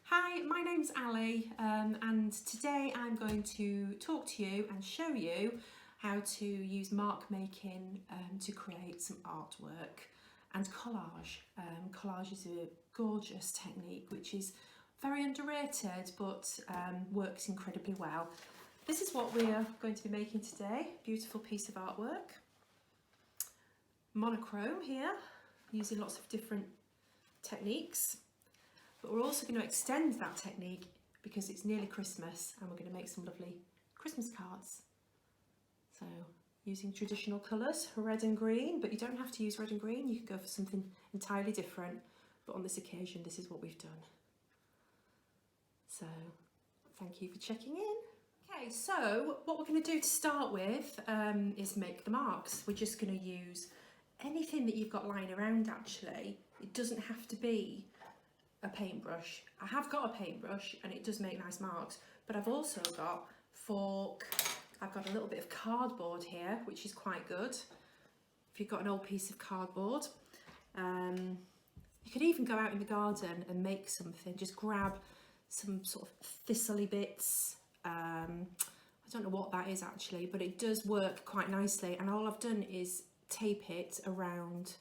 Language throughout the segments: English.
Hi, my name's Ali and today I'm going to talk to you and show you how to use mark making to create some artwork and collage. Collage is a gorgeous technique which is very underrated but works incredibly well. This is what we are going to be making today, beautiful piece of artwork. Monochrome here, using lots of different techniques. But we're also going to extend that technique because it's nearly Christmas and we're going to make some lovely Christmas cards. So using traditional colours, red and green, but you don't have to use red and green, you can go for something entirely different. But on this occasion, this is what we've done. So thank you for checking in. Okay, so what we're going to do to start with is make the marks. We're just going to use anything that you've got lying around actually. It doesn't have to be a paintbrush. I have got a paintbrush and it does make nice marks, but I've also got fork. I've got a little bit of cardboard here, which is quite good. If you've got an old piece of cardboard, you could even go out in the garden and make something. Just grab some sort of thistly bits. I don't know what that is actually, but it does work quite nicely. And all I've done is tape it around.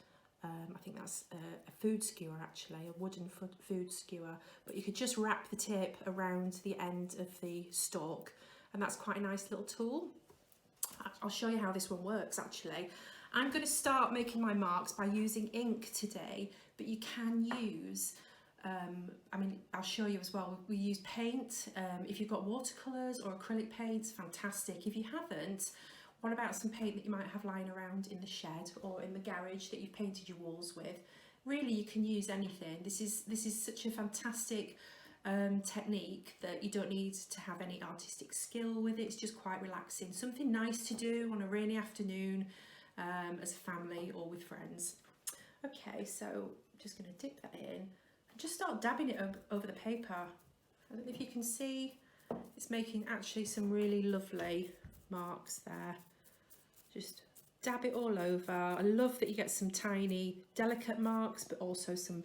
I think that's a food skewer actually, a wooden food skewer, but you could just wrap the tip around the end of the stalk and that's quite a nice little tool. I'll show you how this one works actually. I'm going to start making my marks by using ink today, but you can use, I'll show you as well, we use paint. If you've got watercolours or acrylic paints, fantastic. If you haven't, what about some paint that you might have lying around in the shed or in the garage that you've painted your walls with? Really, you can use anything. This is such a fantastic technique that you don't need to have any artistic skill with it. It's just quite relaxing. Something nice to do on a rainy afternoon as a family or with friends. Okay, so I'm just going to dip that in and just start dabbing it over the paper. I don't know if you can see, it's making actually some really lovely marks there. Just dab it all over. I love that you get some tiny delicate marks but also some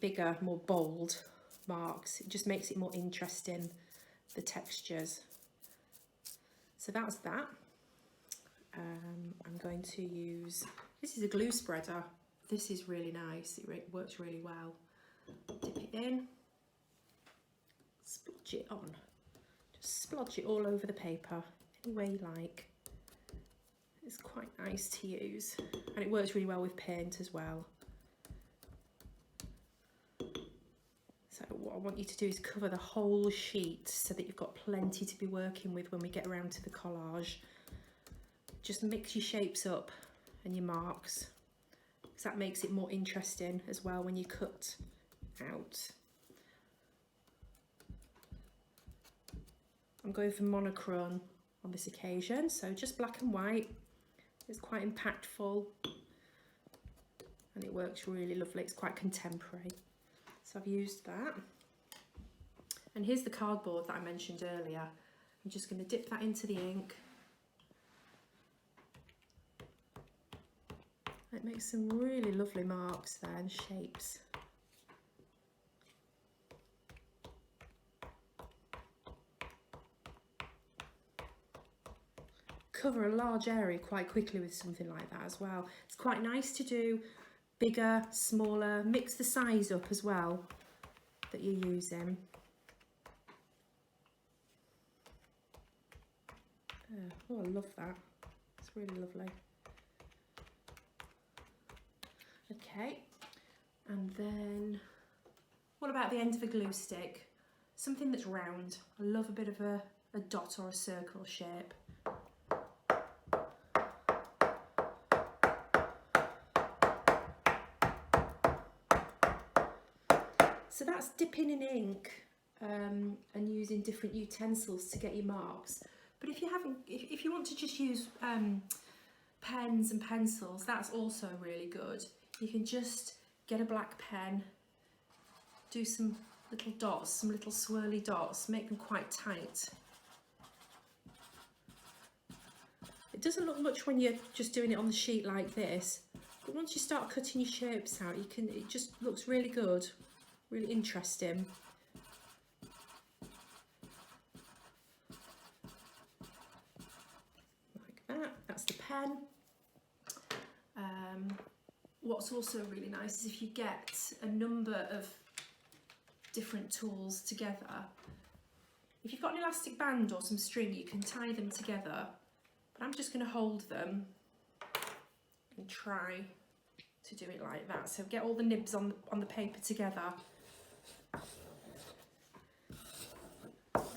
bigger, more bold marks. It just makes it more interesting, the textures. So that's that. I'm going to use, this is a glue spreader. This is really nice, it works really well. Dip it in, splodge it on. Just splodge it all over the paper any way you like. It's quite nice to use and it works really well with paint as well. So what I want you to do is cover the whole sheet so that you've got plenty to be working with when we get around to the collage. Just mix your shapes up and your marks because that makes it more interesting as well when you cut out. I'm going for monochrome on this occasion, so just black and white. It's quite impactful and it works really lovely. It's quite contemporary. So I've used that. And here's the cardboard that I mentioned earlier. I'm just going to dip that into the ink. It makes some really lovely marks there and shapes. Cover a large area quite quickly with something like that as well. It's quite nice to do bigger, smaller, mix the size up as well that you're using. Oh, I love that. It's really lovely. Okay, and then what about the end of a glue stick? Something that's round. I love a bit of a dot or a circle shape. So that's dipping in ink and using different utensils to get your marks. But if you want to just use pens and pencils, that's also really good. You can just get a black pen, do some little dots, some little swirly dots, make them quite tight. It doesn't look much when you're just doing it on the sheet like this, but once you start cutting your shapes out, it just looks really good. Really interesting. pen. What's also really nice is if you get a number of different tools together, if you've got an elastic band or some string, you can tie them together, but I'm just going to hold them and try to do it like that. So get all the nibs on the paper together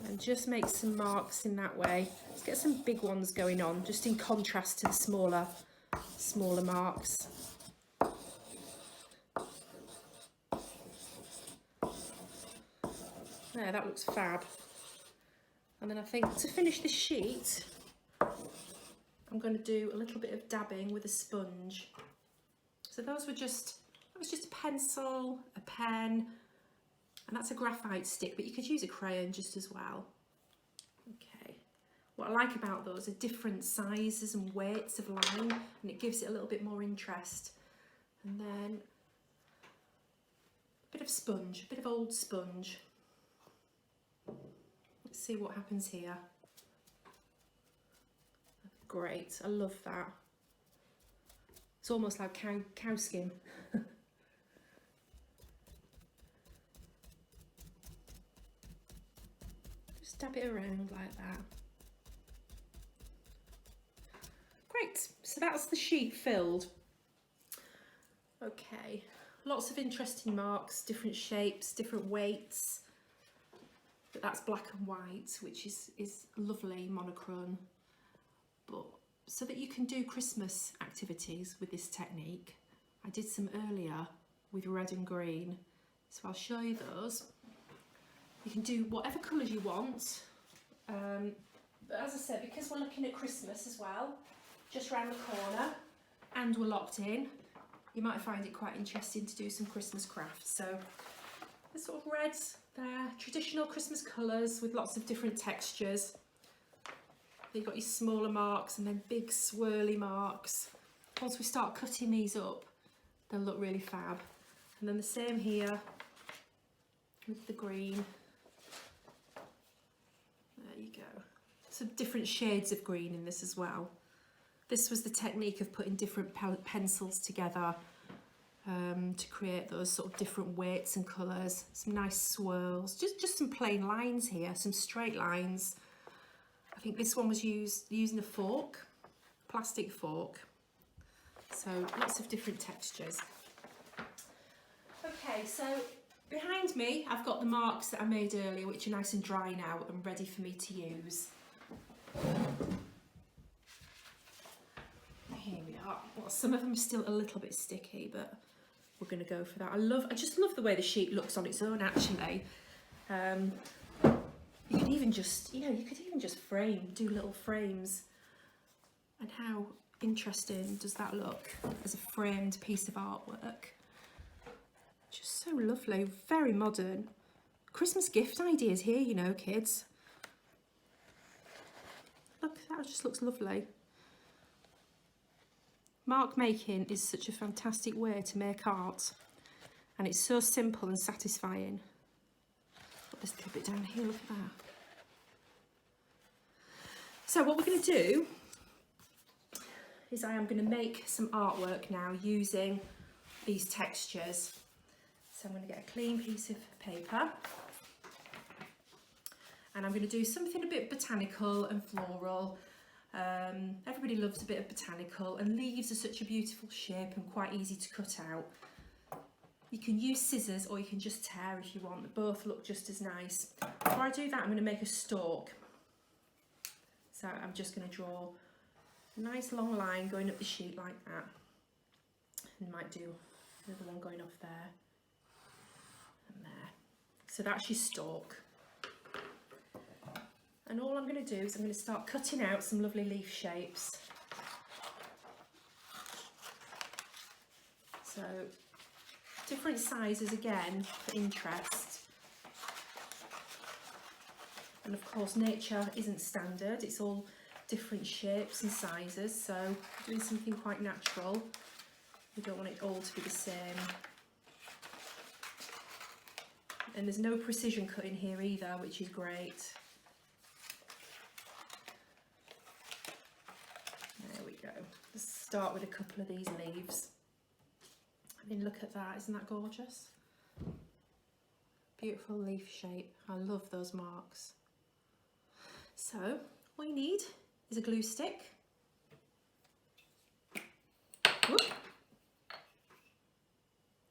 and just make some marks in that way. Let's get some big ones going on, just in contrast to the smaller marks. There, that looks fab. And then I think to finish the sheet, I'm going to do a little bit of dabbing with a sponge. So that was just a pencil, a pen, and that's a graphite stick, but you could use a crayon just as well. Okay. What I like about those are different sizes and weights of line, and it gives it a little bit more interest. And then a bit of sponge, a bit of old sponge. Let's see what happens here. Great, I love that. It's almost like cow skin. Just dab it around like that. Great, so that's the sheet filled. Okay, lots of interesting marks, different shapes, different weights. But that's black and white, which is lovely monochrome. But so that you can do Christmas activities with this technique, I did some earlier with red and green, so I'll show you those. You can do whatever colours you want, but as I said, because we're looking at Christmas as well, just round the corner, and we're locked in, you might find it quite interesting to do some Christmas crafts. So the sort of reds there, traditional Christmas colours with lots of different textures. You've got your smaller marks and then big swirly marks. Once we start cutting these up, they'll look really fab. And then the same here with the green. There you go. Some different shades of green in this as well. This was the technique of putting different pencils together to create those sort of different weights and colours. Some nice swirls, just some plain lines here, some straight lines. I think this one was using a fork, plastic fork. So lots of different textures. Okay, so behind me I've got the marks that I made earlier, which are nice and dry now and ready for me to use. Here we are. Well, some of them are still a little bit sticky, but we're going to go for that. I just love the way the sheet looks on its own, actually. You could even just, do little frames. And how interesting does that look as a framed piece of artwork? Just so lovely, very modern. Christmas gift ideas here, you know, kids. Look, that just looks lovely. Mark making is such a fantastic way to make art, and it's so simple and satisfying. Put this little bit down here, look at that. So what we're going to do is I am going to make some artwork now using these textures. So I'm going to get a clean piece of paper, and I'm going to do something a bit botanical and floral. Everybody loves a bit of botanical, and leaves are such a beautiful shape and quite easy to cut out. You can use scissors or you can just tear if you want. Both look just as nice. Before I do that, I'm going to make a stalk. So I'm just going to draw a nice long line going up the sheet like that, and might do another one going off there and there. So that's your stalk. And all I'm going to do is I'm going to start cutting out some lovely leaf shapes. So different sizes again for interest. And of course nature isn't standard, it's all different shapes and sizes, so doing something quite natural. We don't want it all to be the same. And there's no precision cutting here either, which is great. There we go. start with a couple of these leaves. I mean, look at that, isn't that gorgeous? Beautiful leaf shape. I love those marks. So what you need is a glue stick. Whoop.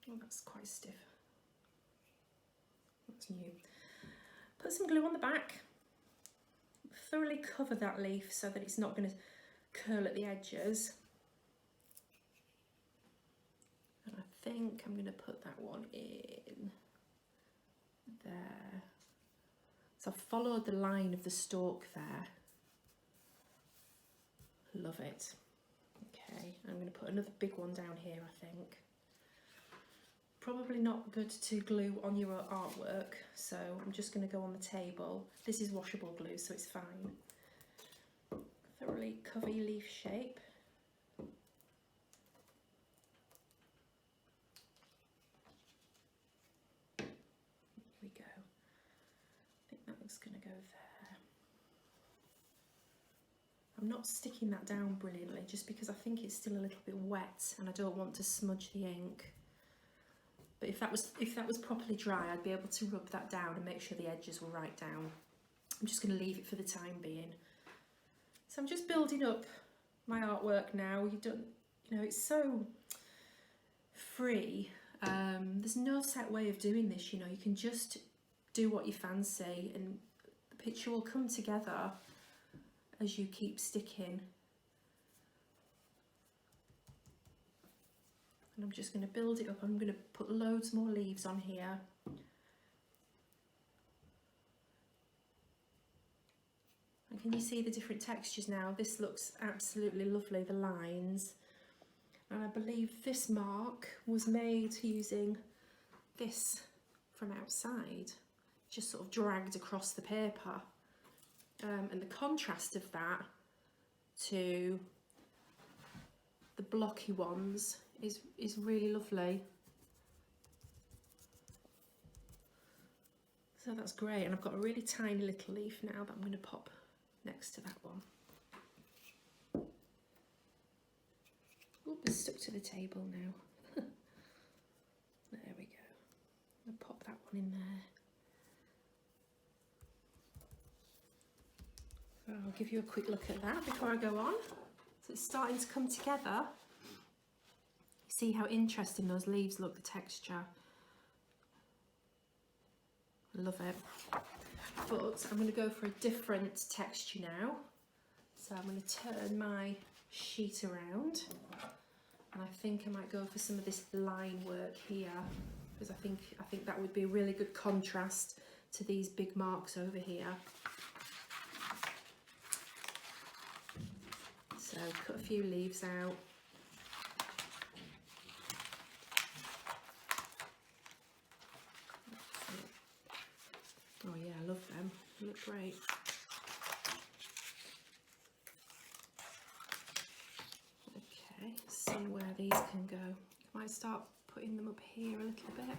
Oh, that's quite stiff. That's new. Put some glue on the back. Thoroughly cover that leaf so that it's not going to curl at the edges. And I think I'm going to put that one in there. So I've followed the line of the stalk there. Love it. Okay, I'm going to put another big one down here, I think. Probably not good to glue on your artwork, so I'm just going to go on the table. This is washable glue, so it's fine. Thoroughly cover your leaf shape. Here we go. I think that looks going to go there. I'm not sticking that down brilliantly just because I think it's still a little bit wet and I don't want to smudge the ink. But if that was properly dry, I'd be able to rub that down and make sure the edges were right down. I'm just going to leave it for the time being. So I'm just building up my artwork now. You know, it's so free. There's no set way of doing this. You know, you can just do what you fancy, and the picture will come together as you keep sticking. And I'm just going to build it up. I'm going to put loads more leaves on here. And can you see the different textures now? This looks absolutely lovely, the lines. And I believe this mark was made using this from outside, just sort of dragged across the paper. And the contrast of that to the blocky ones is really lovely. So that's great, and I've got a really tiny little leaf now that I'm going to pop next to that one. Oop, it's stuck to the table now. There we go. I'll pop that one in there. I'll give you a quick look at that before I go on. So it's starting to come together. See how interesting those leaves look, the texture. I love it. But I'm going to go for a different texture now. So I'm going to turn my sheet around. And I think I might go for some of this line work here, because I think that would be a really good contrast to these big marks over here. So cut a few leaves out. Oh yeah, I love them. They look great. Okay, see where these can go. I might start putting them up here a little bit.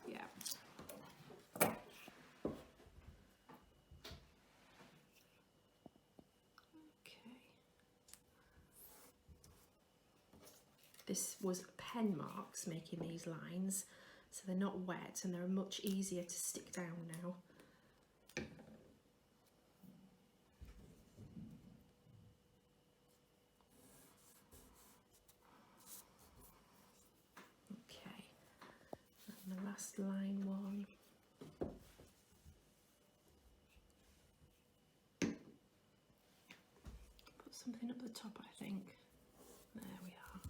Yeah. Okay. This was pen marks making these lines, so they're not wet and they're much easier to stick down now. Okay, and the last line one. Put something up the top, I think. There we are.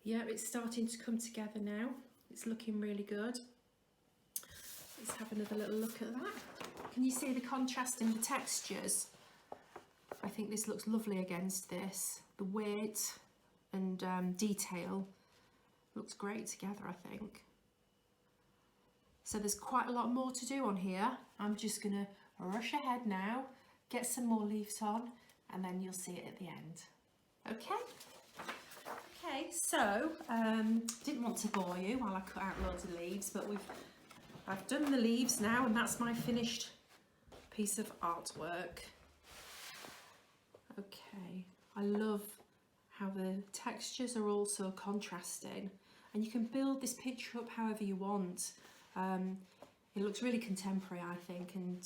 Yeah, it's starting to come together now. It's looking really good. Let's have another little look at that. Can you see the contrast in the textures? I think this looks lovely against this. The weight and detail looks great together, I think. So there's quite a lot more to do on here. I'm just gonna rush ahead now, get some more leaves on, and then you'll see it at the end. Okay? Okay, so didn't want to bore you while I cut out loads of leaves, but I've done the leaves now, and that's my finished piece of artwork. Okay, I love how the textures are also contrasting, and you can build this picture up however you want. It looks really contemporary, I think, and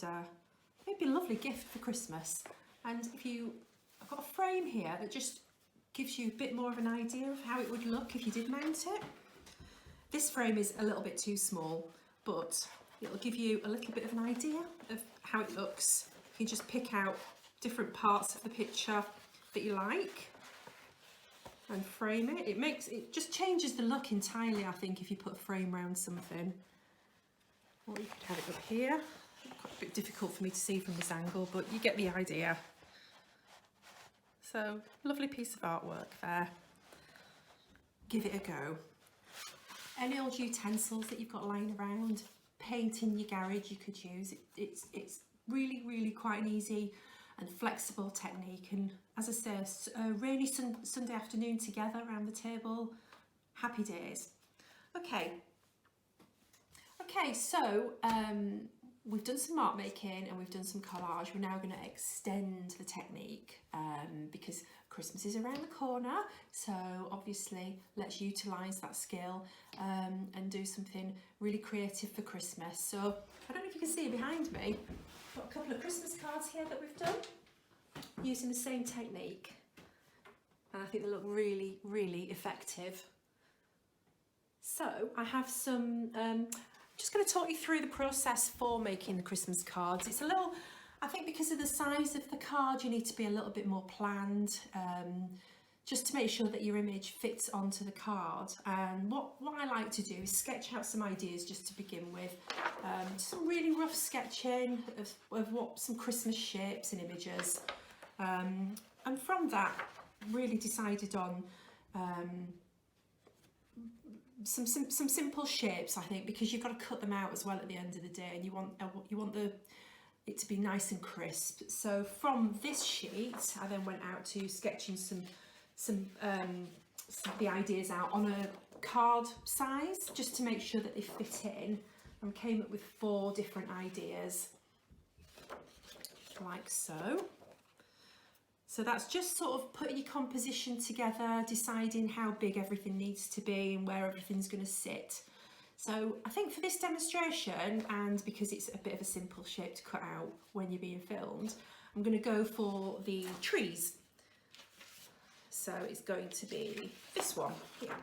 maybe a lovely gift for Christmas. And I've got a frame here that just gives you a bit more of an idea of how it would look if you did mount it. This frame is a little bit too small, but it'll give you a little bit of an idea of how it looks. You can just pick out different parts of the picture that you like and frame it. It just changes the look entirely, I think, if you put a frame around something. Or you could have it up here. Quite a bit difficult for me to see from this angle, but you get the idea. So, lovely piece of artwork there. Give it a go. Any old utensils that you've got lying around, paint in your garage you could use. It's really, really quite an easy and flexible technique. And as I say, a rainy Sunday afternoon together around the table, happy days. Okay, so we've done some mark making and we've done some collage. We're now going to extend the technique because Christmas is around the corner. So obviously let's utilise that skill and do something really creative for Christmas. So I don't know if you can see behind me, I've got a couple of Christmas cards here that we've done using the same technique. And I think they look really, really effective. So I have some, just going to talk you through the process for making the Christmas cards. It's a little, I think because of the size of the card, you need to be a little bit more planned, just to make sure that your image fits onto the card. And what I like to do is sketch out some ideas just to begin with, some really rough sketching of what some Christmas shapes and images. And from that, really decided on some simple shapes, I think, because you've got to cut them out as well at the end of the day, and you want it to be nice and crisp. So from this sheet, I then went out to sketching some the ideas out on a card size, just to make sure that they fit in, and came up with 4 different ideas, like so. So that's just sort of putting your composition together, deciding how big everything needs to be and where everything's going to sit. So I think for this demonstration, and because it's a bit of a simple shape to cut out when you're being filmed, I'm going to go for the trees. So it's going to be this one here.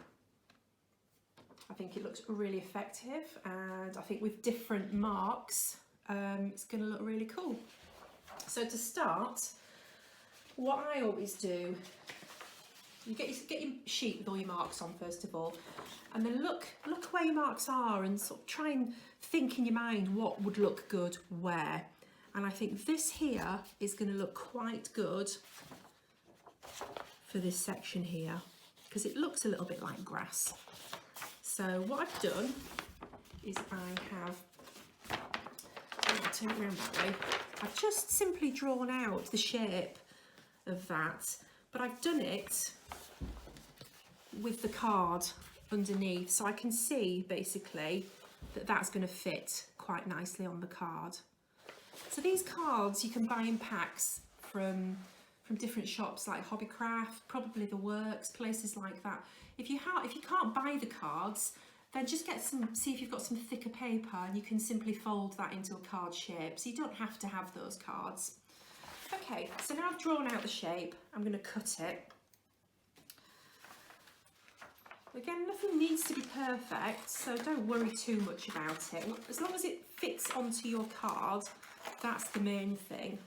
I think it looks really effective, and I think with different marks, it's going to look really cool. So to start, what I always do, you get your sheet with all your marks on first of all, and then look where your marks are and sort of try and think in your mind what would look good where. And I think this here is going to look quite good for this section here because it looks a little bit like grass. So what I've done is I'll turn it around that way. I've just simply drawn out the shape of that, but I've done it with the card underneath, so I can see basically that that's going to fit quite nicely on the card. So these cards you can buy in packs from different shops like Hobbycraft, probably the Works, places like that. If you can't buy the cards, then just see if you've got some thicker paper, and you can simply fold that into a card shape, so you don't have to have those cards. Okay, so now I've drawn out the shape, I'm going to cut it. Again, nothing needs to be perfect, so don't worry too much about it. As long as it fits onto your card, that's the main thing.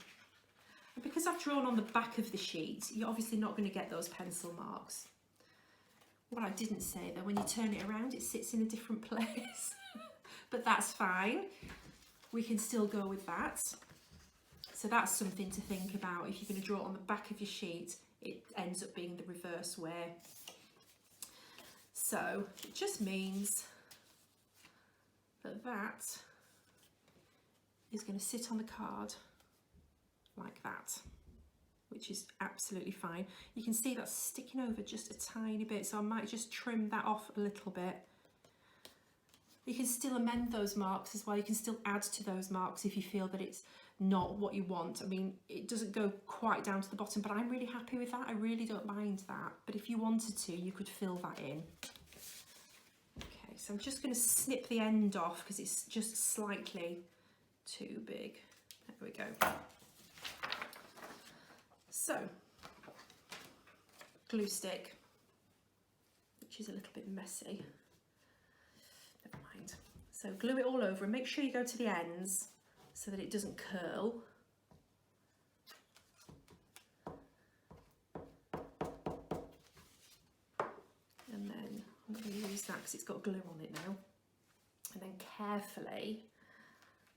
And because I've drawn on the back of the sheet, you're obviously not going to get those pencil marks. What I didn't say though, when you turn it around, it sits in a different place. But that's fine. We can still go with that. So that's something to think about. If you're going to draw it on the back of your sheet, it ends up being the reverse way. So it just means that that is going to sit on the card like that, which is absolutely fine. You can see that's sticking over just a tiny bit, so I might just trim that off a little bit. You can still amend those marks as well. You can still add to those marks if you feel that not what you want. I mean, it doesn't go quite down to the bottom, but I'm really happy with that. I really don't mind that. But if you wanted to, you could fill that in. Okay, so I'm just going to snip the end off because it's just slightly too big. There we go. So, glue stick, which is a little bit messy. Never mind. So glue it all over and make sure you go to the ends so that it doesn't curl. And then I'm going to use that because it's got glue on it now. And then carefully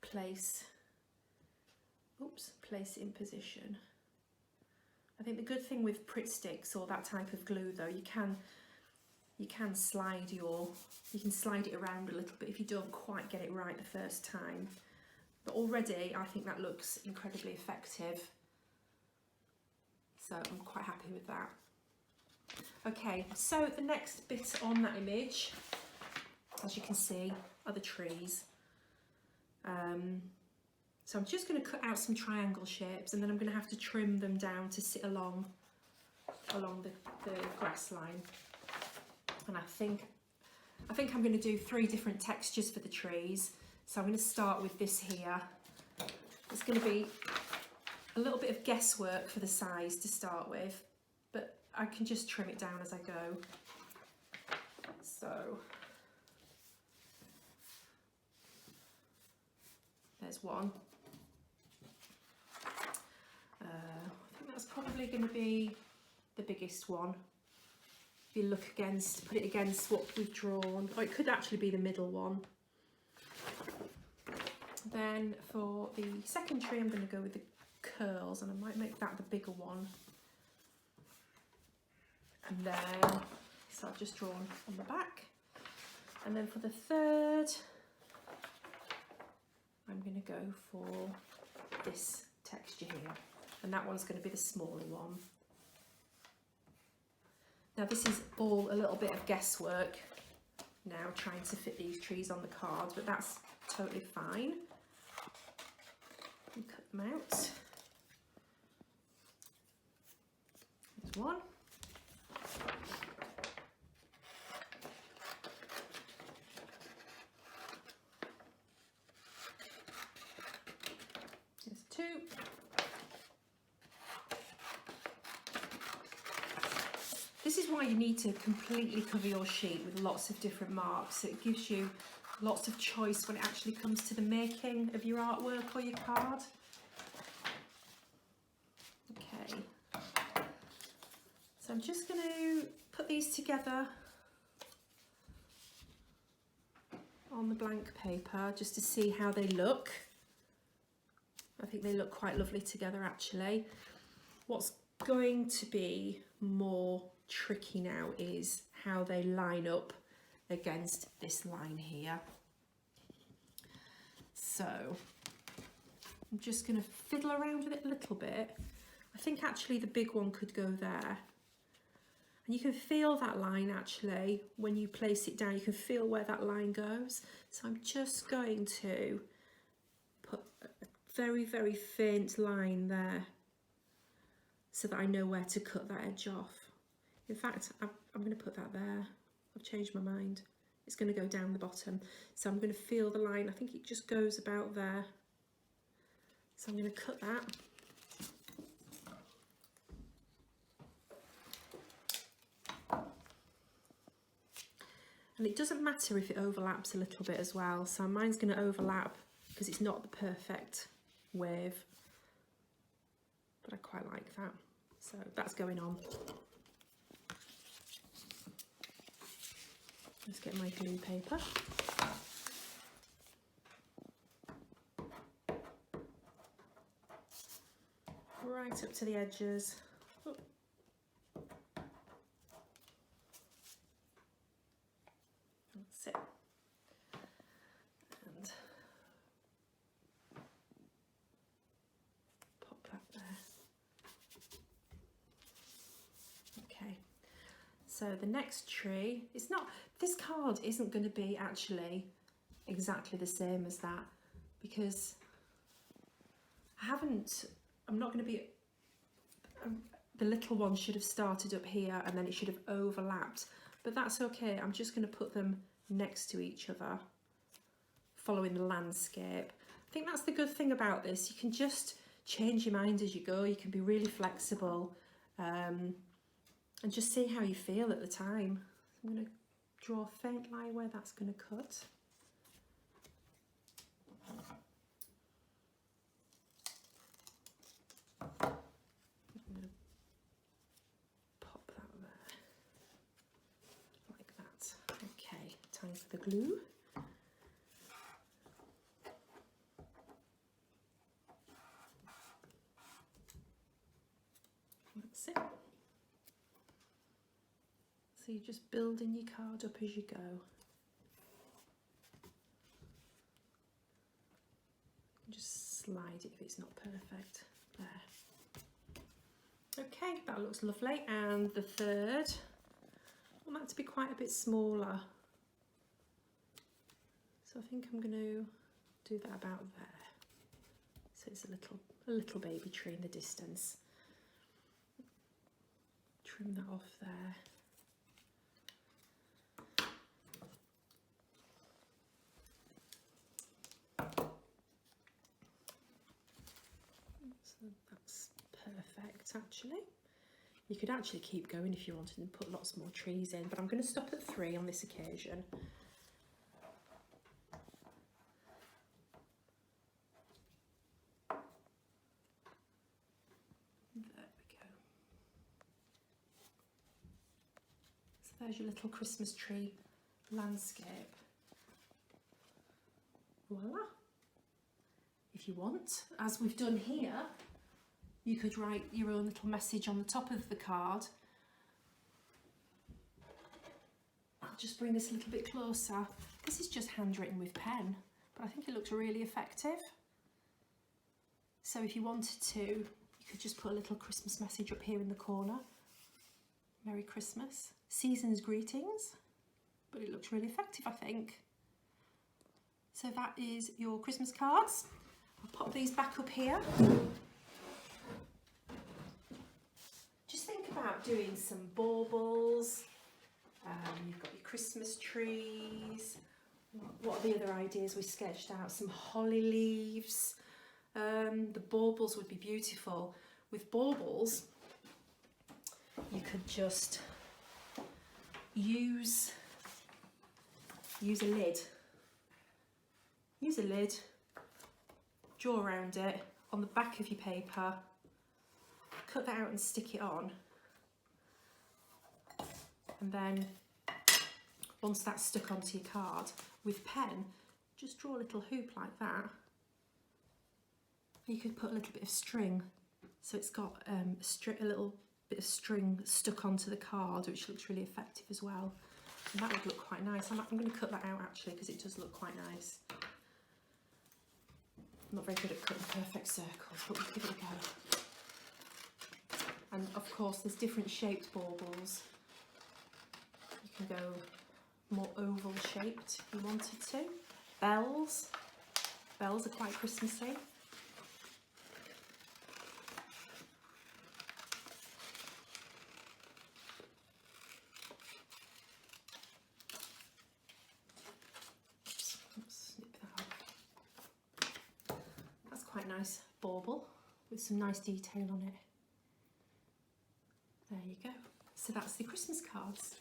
place it in position. I think the good thing with Pritt sticks or that type of glue though, you can slide it around a little bit if you don't quite get it right the first time. But already I think that looks incredibly effective. So I'm quite happy with that. Okay, so the next bit on that image, as you can see, are the trees. So I'm just going to cut out some triangle shapes and then I'm going to have to trim them down to sit along the grass line. And I think I'm going to do 3 different textures for the trees. So I'm going to start with this here. It's going to be a little bit of guesswork for the size to start with, but I can just trim it down as I go. So there's one. I think that's probably going to be the biggest one. If you look against, put it against what we've drawn, or it could actually be the middle one. Then for the second tree, I'm going to go with the curls, and I might make that the bigger one. And then, so I've just drawn on the back. And then for the third, I'm going to go for this texture here, and that one's going to be the smaller one. Now this is all a little bit of guesswork now, trying to fit these trees on the card, but that's totally fine. And cut them out. There's one. There's 2. This is why you need to completely cover your sheet with lots of different marks. It gives you lots of choice when it actually comes to the making of your artwork or your card. Okay, so I'm just going to put these together on the blank paper just to see how they look. I think they look quite lovely together actually. What's going to be more tricky now is how they line up against this line here. So I'm just going to fiddle around with it a little bit. I think actually the big one could go there, and you can feel that line actually when you place it down. You can feel where that line goes. So I'm just going to put a very, very faint line there so that I know where to cut that edge off. In fact, I'm going to put that there. I've changed my mind. It's going to go down the bottom. So I'm going to feel the line. I think it just goes about there. So I'm going to cut that. And it doesn't matter if it overlaps a little bit as well. So mine's going to overlap because it's not the perfect wave. But I quite like that. So that's going on. Let's get my glue paper. Right up to the edges. Oh. That's it. And pop that there. Okay. So the next tree, it's not, this card isn't going to be actually exactly the same as that, because I'm not going to be, the little one should have started up here and then it should have overlapped, but that's okay. I'm just going to put them next to each other, following the landscape. I think that's the good thing about this. You can just change your mind as you go. You can be really flexible, and just see how you feel at the time. I'm going to draw a faint line where that's going to cut. I'm going to pop that there, like that. Okay, time for the glue. That's it. So you're just building your card up as you go. Just slide it if it's not perfect. There. Okay, that looks lovely. And the third, I want that to be quite a bit smaller. So I think I'm going to do that about there. So it's a little baby tree in the distance. Trim that off there. So that's perfect actually. You could actually keep going if you wanted and put lots more trees in, but I'm going to stop at 3 on this occasion. There we go. So there's your little Christmas tree landscape. Voila. If you want, as we've done here, you could write your own little message on the top of the card. I'll just bring this a little bit closer. This is just handwritten with pen, but I think it looks really effective. So if you wanted to, you could just put a little Christmas message up here in the corner. Merry Christmas. Season's greetings. But it looks really effective, I think. So that is your Christmas cards. I'll pop these back up here. Just think about doing some baubles. You've got your Christmas trees. What are the other ideas we sketched out? Some holly leaves. The baubles would be beautiful. With baubles, you could just use a lid. Use a lid, draw around it on the back of your paper, cut that out and stick it on, and then once that's stuck onto your card, with pen, just draw a little hoop like that. You could put a little bit of string, so it's got a little bit of string stuck onto the card, which looks really effective as well. And that would look quite nice. I'm going to cut that out actually because it does look quite nice. I'm not very good at cutting perfect circles, but we'll give it a go. And of course there's different shaped baubles. You can go more oval shaped if you wanted to. Bells. Bells are quite Christmassy. Quite nice bauble with some nice detail on it. There you go. So that's the Christmas cards.